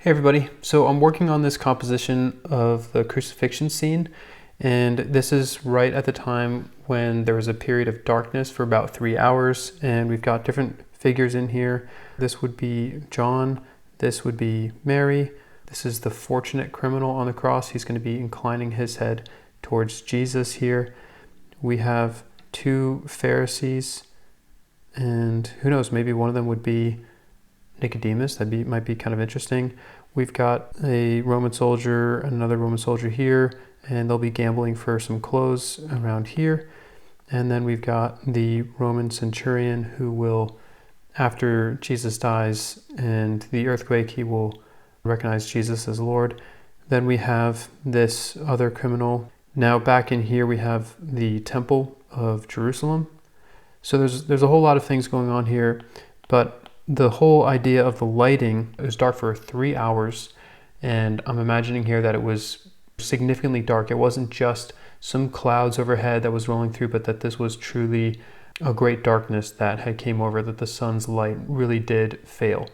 Hey everybody, so I'm working on this composition of the crucifixion scene, and this is right at the time when there was a period of darkness for about 3 hours, and we've got different figures in here. This would be John, this would be Mary, this is the fortunate criminal on the cross. He's going to be inclining his head towards Jesus here. We have two Pharisees, and who knows, maybe one of them would be Nicodemus. Might be kind of interesting. We've got a Roman soldier, another Roman soldier here, and they'll be gambling for some clothes around here. And then we've got the Roman centurion who will, after Jesus dies and the earthquake, he will recognize Jesus as Lord. Then we have this other criminal. Now back in here we have the temple of Jerusalem. So there's a whole lot of things going on here, but the whole idea of the lighting, it was dark for 3 hours, and I'm imagining here that it was significantly dark. It wasn't just some clouds overhead that was rolling through, but that this was truly a great darkness that had came over, that the sun's light really did fail.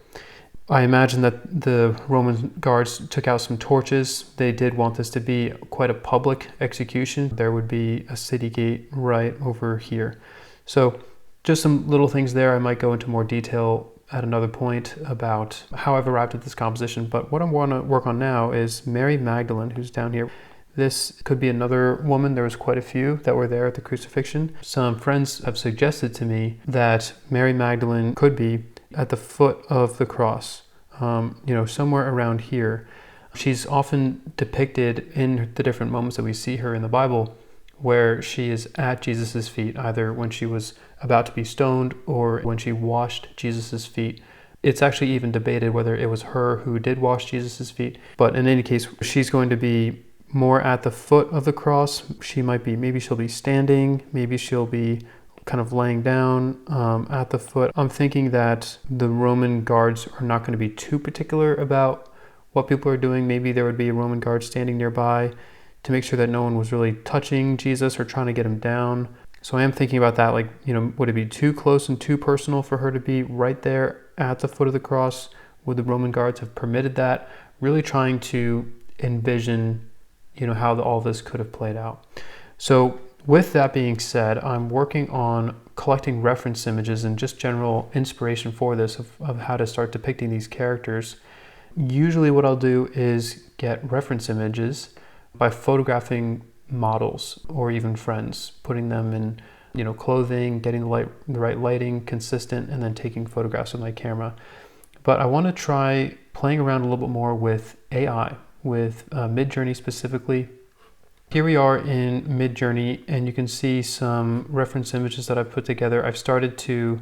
I imagine that the Roman guards took out some torches. They did want this to be quite a public execution. There would be a city gate right over here. So just some little things there. I might go into more detail at another point about how I've arrived at this composition, but what I want to work on now is Mary Magdalene, who's down here. This could be another woman. There was quite a few that were there at the crucifixion. Some friends have suggested to me that Mary Magdalene could be at the foot of the cross, somewhere around here. She's often depicted in the different moments that we see her in the Bible where she is at Jesus's feet, either when she was about to be stoned or when she washed Jesus's feet. It's actually even debated whether it was her who did wash Jesus's feet. But in any case, she's going to be more at the foot of the cross. Maybe she'll be standing, maybe she'll be kind of laying down at the foot. I'm thinking that the Roman guards are not going to be too particular about what people are doing. Maybe there would be a Roman guard standing nearby to make sure that no one was really touching Jesus or trying to get him down. So I am thinking about that, would it be too close and too personal for her to be right there at the foot of the cross? Would the Roman guards have permitted that? Really trying to envision, how all this could have played out. So with that being said, I'm working on collecting reference images and just general inspiration for this of how to start depicting these characters. Usually what I'll do is get reference images by photographing models or even friends, putting them in clothing, getting the right lighting consistent, and then taking photographs with my camera. But I want to try playing around a little bit more with AI, with Midjourney specifically. Here we are in Midjourney, and you can see some reference images that I've put together. I've started to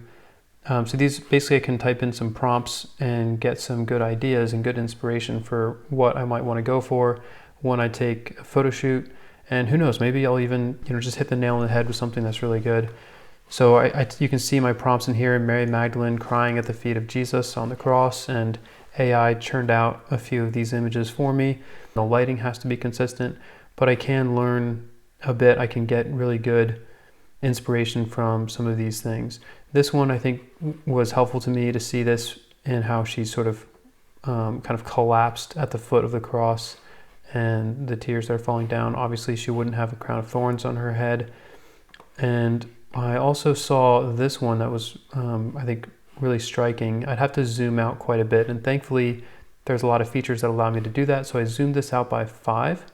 so these basically I can type in some prompts and get some good ideas and good inspiration for what I might want to go for when I take a photo shoot. And who knows, maybe I'll even just hit the nail on the head with something that's really good. So you can see my prompts in here: Mary Magdalene crying at the feet of Jesus on the cross, and AI churned out a few of these images for me. The lighting has to be consistent, but I can learn a bit. I can get really good inspiration from some of these things. This one I think was helpful to me to see this and how she sort of kind of collapsed at the foot of the cross, and the tears that are falling down. Obviously she wouldn't have a crown of thorns on her head. And I also saw this one that was I think really striking. I'd have to zoom out quite a bit, and thankfully there's a lot of features that allow me to do that. So I zoomed this out by 5,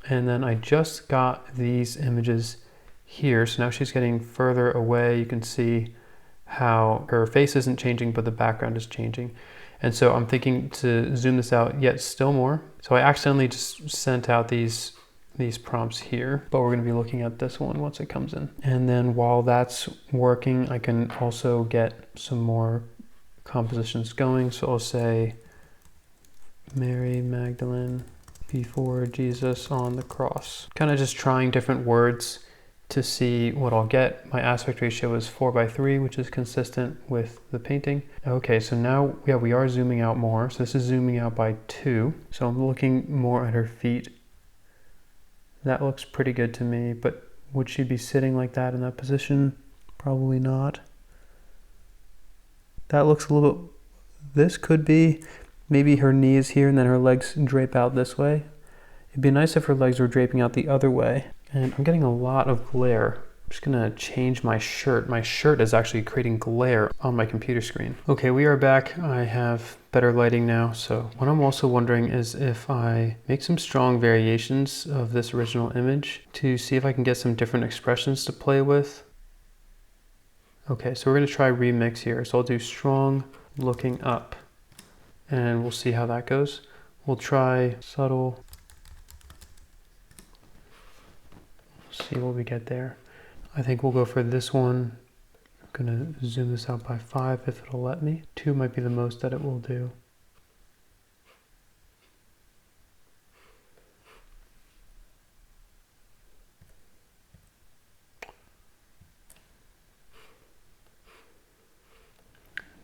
and then I just got these images here. So now she's getting further away. You can see how her face isn't changing, but the background is changing. And so I'm thinking to zoom this out yet still more. So I accidentally just sent out these prompts here, but we're going to be looking at this one once it comes in. And then while that's working, I can also get some more compositions going. So I'll say Mary Magdalene before Jesus on the cross. Kind of just trying different words to see what I'll get. My aspect ratio is 4:3, which is consistent with the painting. Okay, so now we are zooming out more. So this is zooming out by 2. So I'm looking more at her feet. That looks pretty good to me, but would she be sitting like that in that position? Probably not. That looks a little bit, this could be, Maybe her knee is here and then her legs drape out this way. It'd be nice if her legs were draping out the other way. And I'm getting a lot of glare. I'm just gonna change my shirt. My shirt is actually creating glare on my computer screen. Okay, we are back. I have better lighting now. So what I'm also wondering is if I make some strong variations of this original image to see if I can get some different expressions to play with. Okay, so we're gonna try remix here. So I'll do strong looking up and we'll see how that goes. We'll try subtle. See what we get there. I think we'll go for this one. I'm gonna zoom this out by 5 if it'll let me. 2 might be the most that it will do.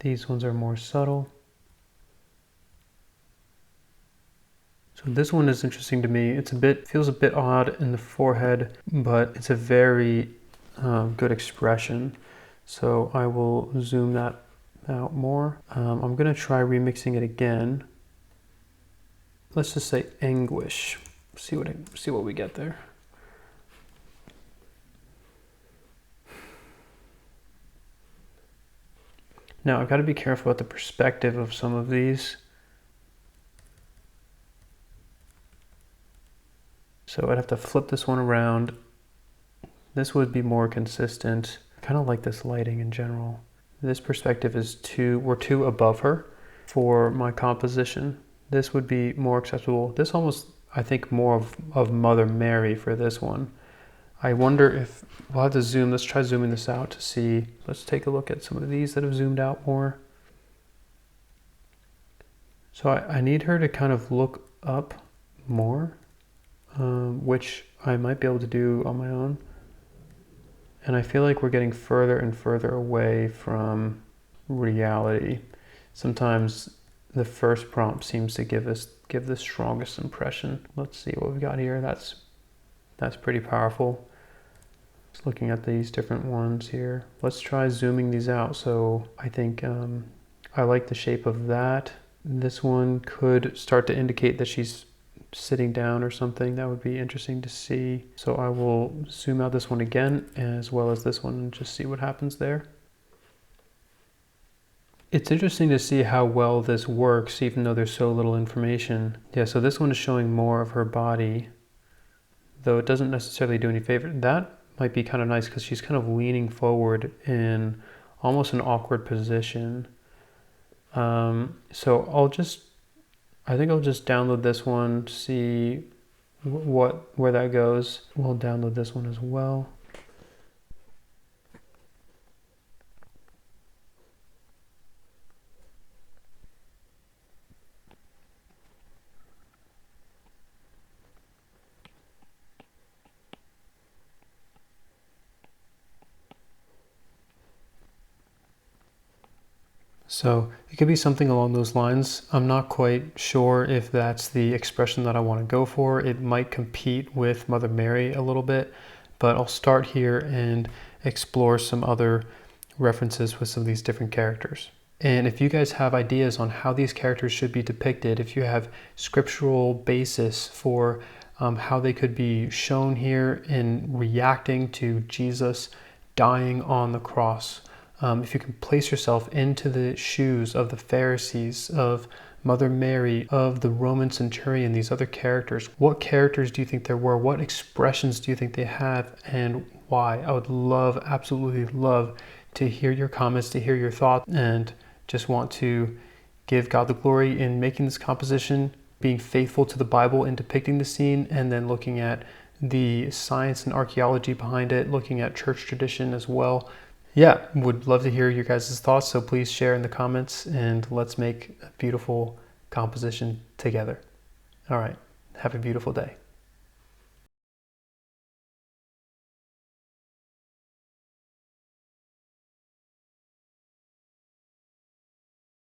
These ones are more subtle. So this one is interesting to me. Feels a bit odd in the forehead, but it's a very good expression. So I will zoom that out more. I'm gonna try remixing it again. Let's just say anguish. See what we get there. Now I've got to be careful about the perspective of some of these. So I'd have to flip this one around. This would be more consistent. I kind of like this lighting in general. This perspective is we're too above her for my composition. This would be more acceptable. This almost, I think, more of Mother Mary for this one. I wonder if, we'll have to zoom, let's try zooming this out to see. Let's take a look at some of these that have zoomed out more. So I need her to kind of look up more, which I might be able to do on my own. And I feel like we're getting further and further away from reality. Sometimes the first prompt seems to give the strongest impression. Let's see what we've got here. That's pretty powerful. Just looking at these different ones here. Let's try zooming these out. So I think I like the shape of that. This one could start to indicate that she's sitting down or something. That would be interesting to see. So I will zoom out this one again as well as this one and just see what happens there. It's interesting to see how well this works even though there's so little information. Yeah, so this one is showing more of her body, though it doesn't necessarily do any favor. That might be kind of nice because she's kind of leaning forward in almost an awkward position. So I think I'll just download this one, see where that goes. We'll download this one as well. So it could be something along those lines. I'm not quite sure if that's the expression that I want to go for. It might compete with Mother Mary a little bit, but I'll start here and explore some other references with some of these different characters. And if you guys have ideas on how these characters should be depicted, if you have scriptural basis for how they could be shown here in reacting to Jesus dying on the cross, if you can place yourself into the shoes of the Pharisees, of Mother Mary, of the Roman centurion, these other characters, what characters do you think there were? What expressions do you think they have and why? I would love, absolutely love to hear your comments, to hear your thoughts, and just want to give God the glory in making this composition, being faithful to the Bible in depicting the scene, and then looking at the science and archaeology behind it, looking at church tradition as well. Yeah, would love to hear your guys' thoughts, so please share in the comments and let's make a beautiful composition together. All right, have a beautiful day.